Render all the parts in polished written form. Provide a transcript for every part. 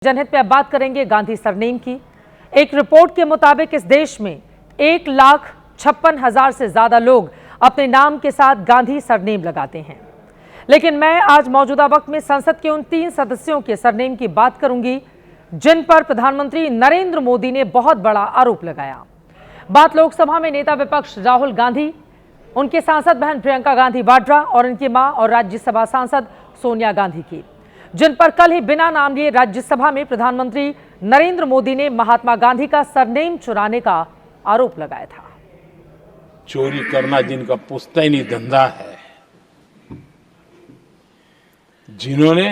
जनहित में अब बात करेंगे गांधी सरनेम की। एक रिपोर्ट के मुताबिक इस देश में 1,56,000 से ज्यादा लोग अपने नाम के साथ गांधी सरनेम लगाते हैं। लेकिन मैं आज मौजूदा वक्त में संसद के उन 3 सदस्यों के सरनेम की बात करूंगी जिन पर प्रधानमंत्री नरेंद्र मोदी ने बहुत बड़ा आरोप लगाया। बात लोकसभा में नेता विपक्ष राहुल गांधी, उनके सांसद बहन प्रियंका गांधी वाड्रा और उनकी मां और राज्यसभा सांसद सोनिया गांधी की, जिन पर कल ही बिना नाम लिए राज्यसभा में प्रधानमंत्री नरेंद्र मोदी ने महात्मा गांधी का सरनेम चुराने का आरोप लगाया था। चोरी करना जिनका पुश्तैनी धंधा है, जिन्होंने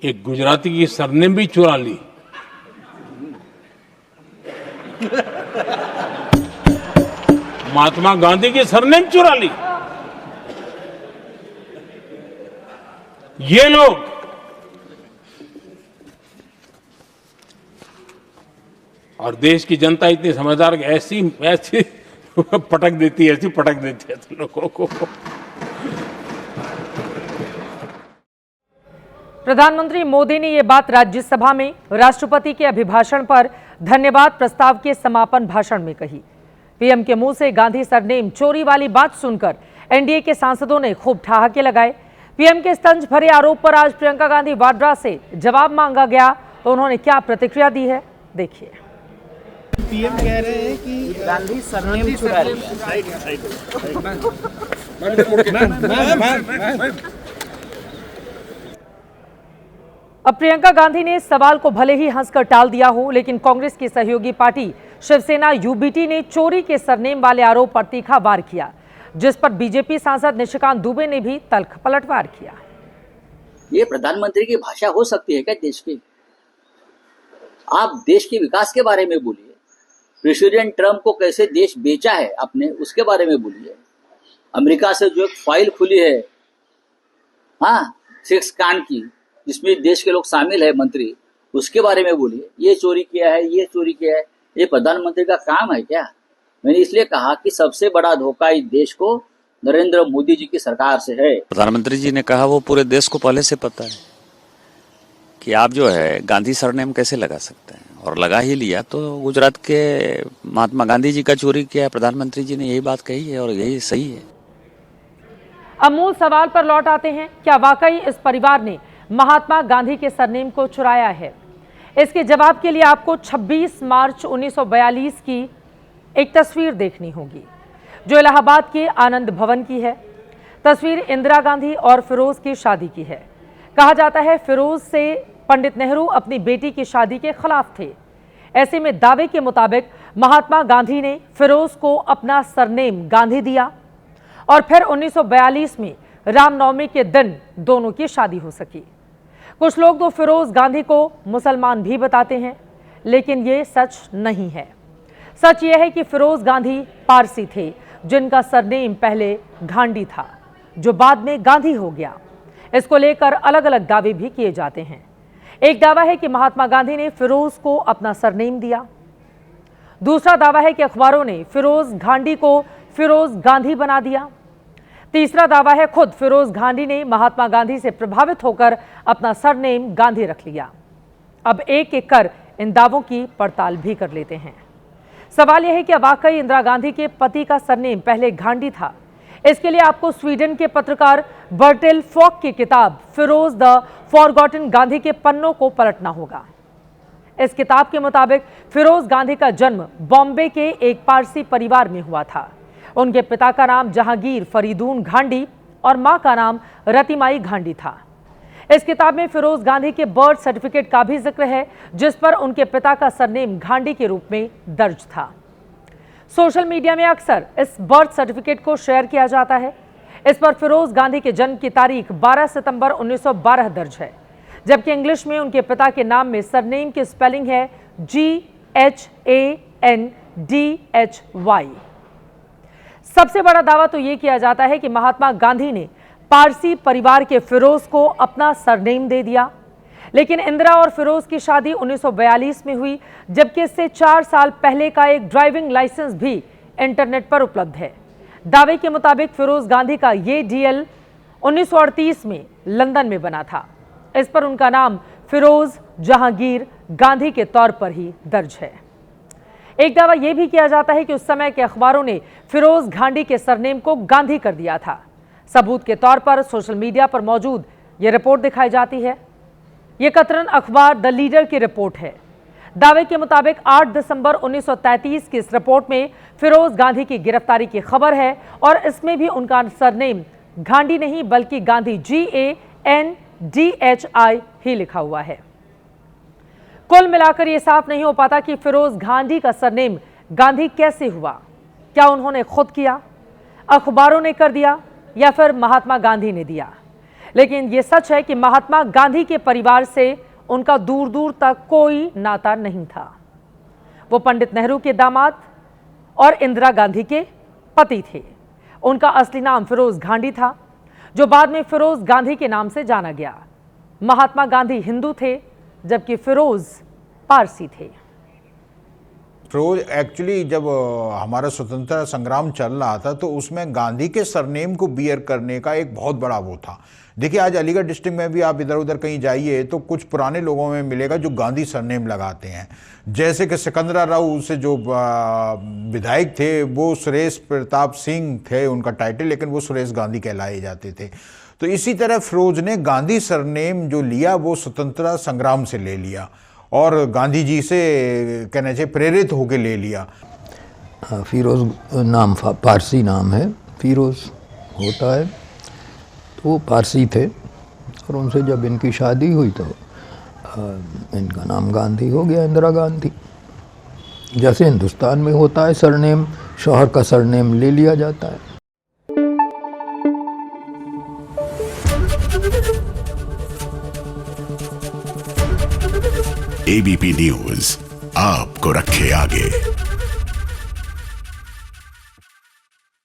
एक गुजराती की सरनेम भी चुरा ली, महात्मा गांधी की सरनेम चुरा ली, ये लोग और देश की जनता इतनी समझदार कि ऐसी पटक देती है लोगों को। प्रधानमंत्री मोदी ने यह बात राज्यसभा में राष्ट्रपति के अभिभाषण पर धन्यवाद प्रस्ताव के समापन भाषण में कही। पीएम के मुंह से गांधी सरनेम चोरी वाली बात सुनकर एनडीए के सांसदों ने खूब ठहाके लगाए। पीएम के तंज भरे आरोप पर आज प्रियंका गांधी वाड्रा से जवाब मांगा गया तो उन्होंने क्या प्रतिक्रिया दी है, देखिए। पीएम कह रहे हैं कि गांधी सरनेम चुरा लिया। अब प्रियंका गांधी ने इस सवाल को भले ही हंसकर टाल दिया हो, लेकिन कांग्रेस की सहयोगी पार्टी शिवसेना यूबीटी ने चोरी के सरनेम वाले आरोप पर तीखा वार किया, जिस पर बीजेपी सांसद निशिकांत दुबे ने भी तल्ख पलटवार किया। ये प्रधानमंत्री की भाषा हो सकती है क्या देश की? आप देश के विकास के बारे में बोलिए, प्रेसिडेंट ट्रम्प को कैसे देश बेचा है आपने उसके बारे में बोलिए, अमेरिका से जो एक फाइल खुली है 6 कांड की जिसमें देश के लोग शामिल है मंत्री, उसके बारे में बोलिए। ये चोरी किया है, ये चोरी किया है, ये प्रधानमंत्री का काम है क्या? मैंने इसलिए कहा कि सबसे बड़ा धोखा इस देश को नरेंद्र मोदी जी की सरकार से है। प्रधानमंत्री जी ने कहा वो पूरे देश को पहले से पता है कि आप जो है गांधी सरनेम कैसे लगा सकते हैं, और लगा ही लिया तो गुजरात के महात्मा गांधी जी का चोरी किया है। प्रधानमंत्री जी ने यही बात कही है और यही सही है। अब मूल सवाल पर लौट आते हैं, क्या वाकई इस परिवार ने महात्मा गांधी के सरनेम को चुराया है? इसके जवाब के लिए आपको 26 मार्च 1942 की एक तस्वीर देखनी होगी जो इलाहाबाद के आनंद भवन की है। तस्वीर इंदिरा गांधी और फिरोज की शादी की है। कहा जाता है फिरोज से पंडित नेहरू अपनी बेटी की शादी के खिलाफ थे। ऐसे में दावे के मुताबिक महात्मा गांधी ने फिरोज को अपना सरनेम गांधी दिया और फिर 1942 में रामनवमी के दिन दोनों की शादी हो सकी। कुछ लोग तो फिरोज गांधी को मुसलमान भी बताते हैं, लेकिन ये सच नहीं है। सच यह है कि फिरोज गांधी पारसी थे जिनका सरनेम पहले घांडी था, जो बाद में गांधी हो गया। इसको लेकर अलग अलग दावे भी किए जाते हैं। एक दावा है कि महात्मा गांधी ने फिरोज को अपना सरनेम दिया। दूसरा दावा है कि अखबारों ने फिरोज घांडी को फिरोज गांधी बना दिया। तीसरा दावा है खुद फिरोज गांधी ने महात्मा गांधी से प्रभावित होकर अपना सरनेम गांधी रख लिया। अब एक एक कर इन दावों की पड़ताल भी कर लेते हैं। सवाल यह है कि वाकई इंदिरा गांधी के पति का सरनेम पहले घांडी था। इसके लिए आपको स्वीडन के पत्रकार बर्टेल फॉक की किताब फिरोज द फॉरगॉटन गांधी के पन्नों को पलटना होगा। इस किताब के मुताबिक फिरोज गांधी का जन्म बॉम्बे के एक पारसी परिवार में हुआ था। उनके पिता का नाम जहांगीर फरीदून घांडी और मां का नाम रतिमाई घांडी था। इस किताब में फिरोज गांधी के बर्थ सर्टिफिकेट का भी जिक्र है, जिस पर उनके पिता का सरनेम घांडी के रूप में दर्ज था। सोशल मीडिया में अक्सर इस बर्थ सर्टिफिकेट को शेयर किया जाता है। इस पर फिरोज गांधी के जन्म की तारीख 12 सितंबर 1912 दर्ज है, जबकि इंग्लिश में उनके पिता के नाम में सरनेम की स्पेलिंग है GHANDHY। सबसे बड़ा दावा तो यह किया जाता है कि महात्मा गांधी ने पारसी परिवार के फिरोज को अपना सरनेम दे दिया। लेकिन इंदिरा और फिरोज की शादी 1942 में हुई, जबकि इससे 4 साल पहले का एक ड्राइविंग लाइसेंस भी इंटरनेट पर उपलब्ध है। दावे के मुताबिक फिरोज गांधी का ये डीएल 1938 में लंदन में बना था। इस पर उनका नाम फिरोज जहांगीर गांधी के तौर पर ही दर्ज है। एक दावा यह भी किया जाता है कि उस समय के अखबारों ने फिरोज गांधी के सरनेम को गांधी कर दिया था। सबूत के तौर पर सोशल मीडिया पर मौजूद यह रिपोर्ट दिखाई जाती है। यह कतरन अखबार द लीडर की रिपोर्ट है। दावे के मुताबिक 8 दिसंबर 1933 की इस रिपोर्ट में फिरोज गांधी की गिरफ्तारी की खबर है और इसमें भी उनका सरनेम गांधी नहीं बल्कि गांधी GANDHI ही लिखा हुआ है। कुल मिलाकर यह साफ नहीं हो पाता कि फिरोज गांधी का सरनेम गांधी कैसे हुआ। क्या उन्होंने खुद किया, अखबारों ने कर दिया या फिर महात्मा गांधी ने दिया। लेकिन यह सच है कि महात्मा गांधी के परिवार से उनका दूर दूर तक कोई नाता नहीं था। वो पंडित नेहरू के दामाद और इंदिरा गांधी के पति थे। उनका असली नाम फिरोज गांधी था, जो बाद में फिरोज गांधी के नाम से जाना गया। महात्मा गांधी हिंदू थे जबकि फिरोज पारसी थे। फिरोज एक्चुअली जब हमारा स्वतंत्रता संग्राम चल रहा था तो उसमें गांधी के सरनेम को बियर करने का एक बहुत बड़ा वो था। देखिए आज अलीगढ़ डिस्ट्रिक्ट में भी आप इधर उधर कहीं जाइए तो कुछ पुराने लोगों में मिलेगा जो गांधी सरनेम लगाते हैं। जैसे कि सिकंदरा राव से जो विधायक थे वो सुरेश प्रताप सिंह थे उनका टाइटल, लेकिन वो सुरेश गांधी कहलाए जाते थे। तो इसी तरह फिरोज ने गांधी सरनेम जो लिया वो स्वतंत्रता संग्राम से ले लिया और गांधी जी से कहना चाहिए प्रेरित होकर ले लिया। फिरोज नाम पारसी नाम है, फिरोज होता है, तो वो पारसी थे और उनसे जब इनकी शादी हुई तो इनका नाम गांधी हो गया, इंदिरा गांधी। जैसे हिंदुस्तान में होता है सरनेम, शौहर का सरनेम ले लिया जाता है। ABP न्यूज़ आपको रखे आगे।